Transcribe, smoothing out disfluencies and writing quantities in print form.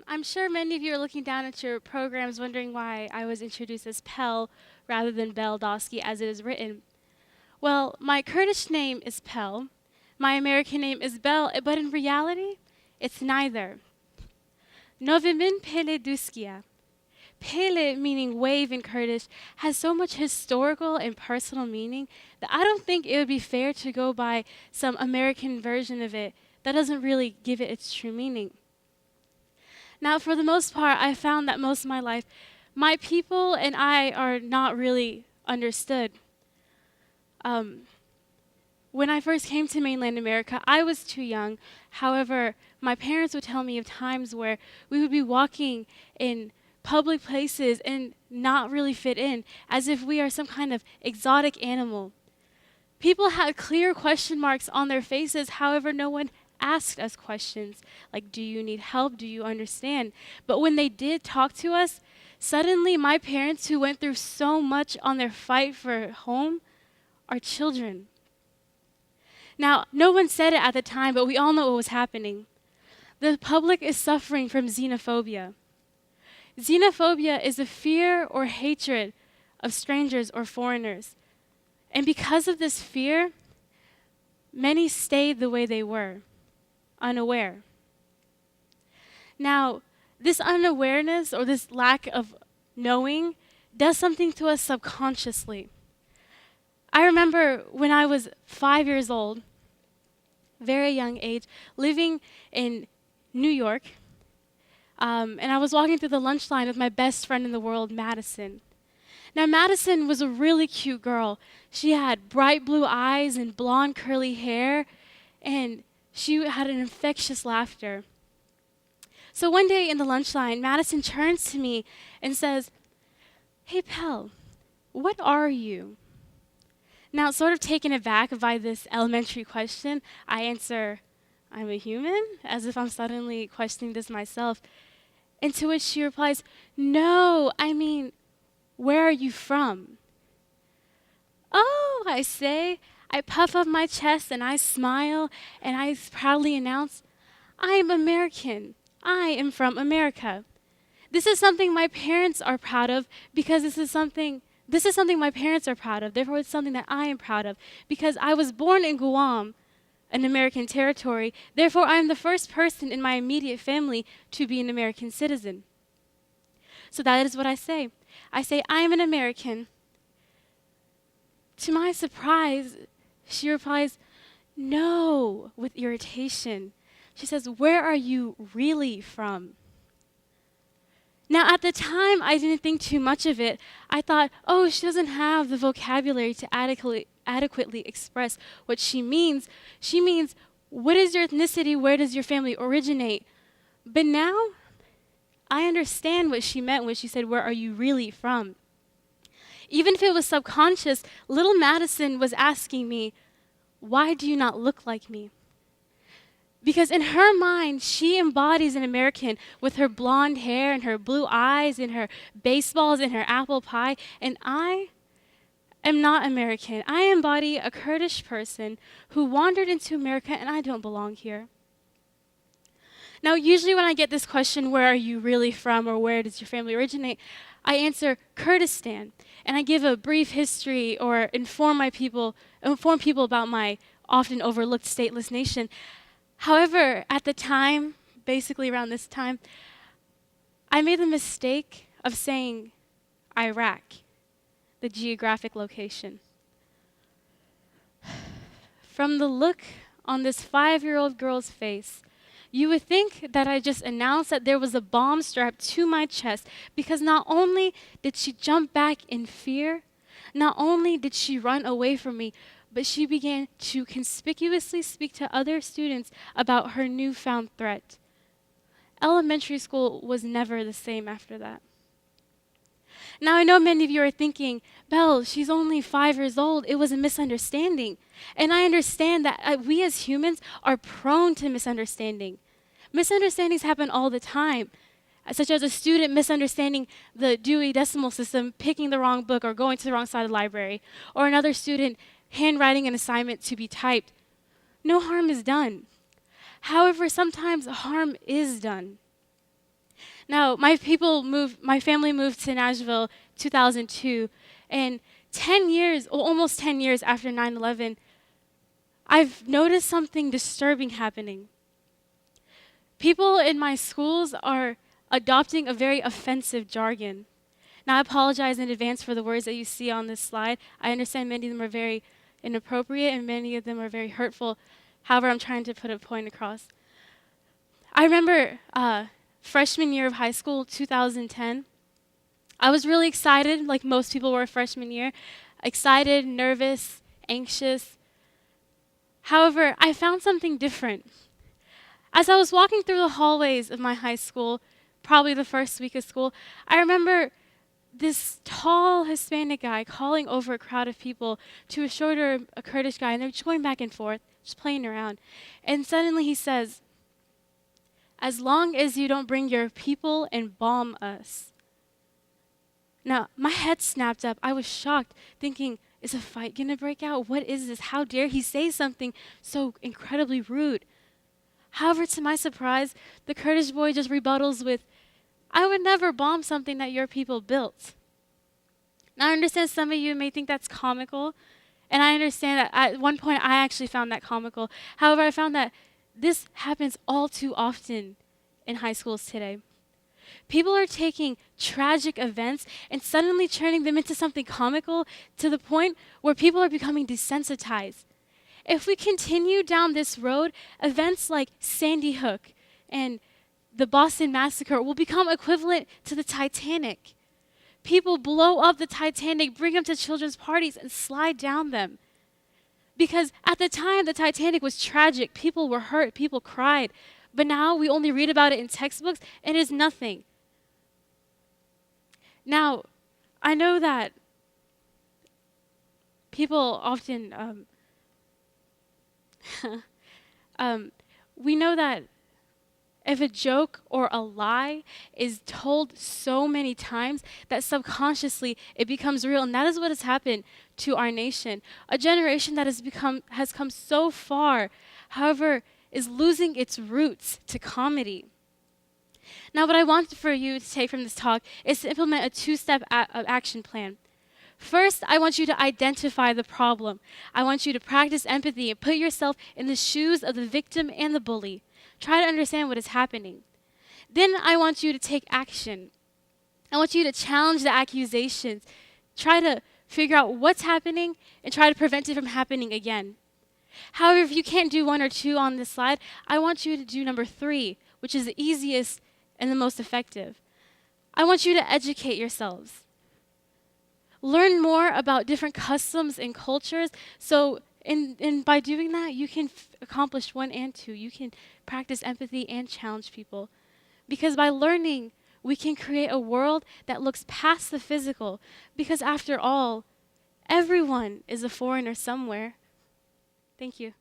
I'm sure many of you are looking down at your programs wondering why I was introduced as Pell rather than Bell Doski as it is written. Well, my Kurdish name is Pell. My American name is Bell, but in reality, it's neither. Novimin Pele Duskia. Pele, meaning wave in Kurdish, has so much historical and personal meaning that I don't think it would be fair to go by some American version of it that doesn't really give it its true meaning. Now, for the most part, I found that most of my life, my people and I are not really understood. When I first came to mainland America, I was too young. However, my parents would tell me of times where we would be walking in public places and not really fit in, as if we are some kind of exotic animal. People had clear question marks on their faces, however, no one asked us questions like, do you need help? Do you understand? But when they did talk to us, suddenly my parents, who went through so much on their fight for home, are children. Now, no one said it at the time, but we all know what was happening. The public is suffering from xenophobia. Xenophobia is a fear or hatred of strangers or foreigners. And because of this fear, many stayed the way they were, unaware. Now, this unawareness or this lack of knowing does something to us subconsciously. I remember when I was 5 years old, very young age, living in New York, and I was walking through the lunch line with my best friend in the world, Madison. Now, Madison was a really cute girl. She had bright blue eyes and blonde curly hair, and she had an infectious laughter. So one day in the lunch line, Madison turns to me and says, "Hey, Pell, what are you?" Now, sort of taken aback by this elementary question, I answer, "I'm a human," as if I'm suddenly questioning this myself. And to which she replies, "No, I mean, where are you from?" "Oh," I say. I puff up my chest and I smile and I proudly announce, "I am American. I am from America." This is something my parents are proud of because this is something my parents are proud of. Therefore, it's something that I am proud of because I was born in Guam, an American territory. Therefore, I am the first person in my immediate family to be an American citizen. So that is what I say. I say, "I am an American." To my surprise, she replies, "No," with irritation. She says, "Where are you really from?" Now, at the time, I didn't think too much of it. I thought, oh, she doesn't have the vocabulary to adequately express what she means. She means, what is your ethnicity? Where does your family originate? But now, I understand what she meant when she said, "Where are you really from?" Even if it was subconscious, little Madison was asking me, "Why do you not look like me?" Because in her mind, she embodies an American with her blonde hair and her blue eyes and her baseballs and her apple pie. And I am not American. I embody a Kurdish person who wandered into America and I don't belong here. Now, usually when I get this question, "Where are you really from?" or "Where does your family originate?" I answer Kurdistan. And I give a brief history or inform people about my often overlooked stateless nation. However, at the time, basically around this time, I made the mistake of saying Iraq, the geographic location. From the look on this 5-year-old girl's face, you would think that I just announced that there was a bomb strapped to my chest because not only did she jump back in fear, not only did she run away from me, but she began to conspicuously speak to other students about her newfound threat. Elementary school was never the same after that. Now, I know many of you are thinking, "Belle, she's only 5 years old. It was a misunderstanding." And I understand that we as humans are prone to misunderstanding. Misunderstandings happen all the time, such as a student misunderstanding the Dewey Decimal System, picking the wrong book or going to the wrong side of the library, or another student handwriting an assignment to be typed. No harm is done. However, sometimes harm is done. Now, my family moved to Nashville 2002, and 10 years, or almost 10 years after 9/11, I've noticed something disturbing happening. People in my schools are adopting a very offensive jargon. Now, I apologize in advance for the words that you see on this slide. I understand many of them are very inappropriate and many of them are very hurtful. However, I'm trying to put a point across. I remember freshman year of high school, 2010. I was really excited, like most people were freshman year. Excited, nervous, anxious. However, I found something different. As I was walking through the hallways of my high school, probably the first week of school, I remember this tall Hispanic guy calling over a crowd of people to a shorter, a Kurdish guy, and they're just going back and forth, just playing around. And suddenly he says, "As long as you don't bring your people and bomb us." Now, my head snapped up. I was shocked, thinking, is a fight gonna break out? What is this? How dare he say something so incredibly rude? However, to my surprise, the Kurdish boy just rebuttals with, "I would never bomb something that your people built." Now, I understand some of you may think that's comical, and I understand that at one point I actually found that comical. However, I found that this happens all too often in high schools today. People are taking tragic events and suddenly turning them into something comical to the point where people are becoming desensitized. If we continue down this road, events like Sandy Hook and the Boston Massacre will become equivalent to the Titanic. People blow up the Titanic, bring them to children's parties, and slide down them. Because at the time, the Titanic was tragic. People were hurt. People cried. But now we only read about it in textbooks, and it is nothing. Now, I know that people often, we know that if a joke or a lie is told so many times that subconsciously it becomes real, and that is what has happened to our nation. A generation that has come so far, however, is losing its roots to comedy. Now, what I want for you to take from this talk is to implement a two-step action plan. First, I want you to identify the problem. I want you to practice empathy and put yourself in the shoes of the victim and the bully. Try to understand what is happening. Then I want you to take action. I want you to challenge the accusations. Try to figure out what's happening and try to prevent it from happening again. However, if you can't do one or two on this slide, I want you to do number 3, which is the easiest and the most effective. I want you to educate yourselves. Learn more about different customs and cultures. So by doing that, you can accomplish 1 and 2. You can practice empathy and challenge people. Because by learning, we can create a world that looks past the physical. Because after all, everyone is a foreigner somewhere. Thank you.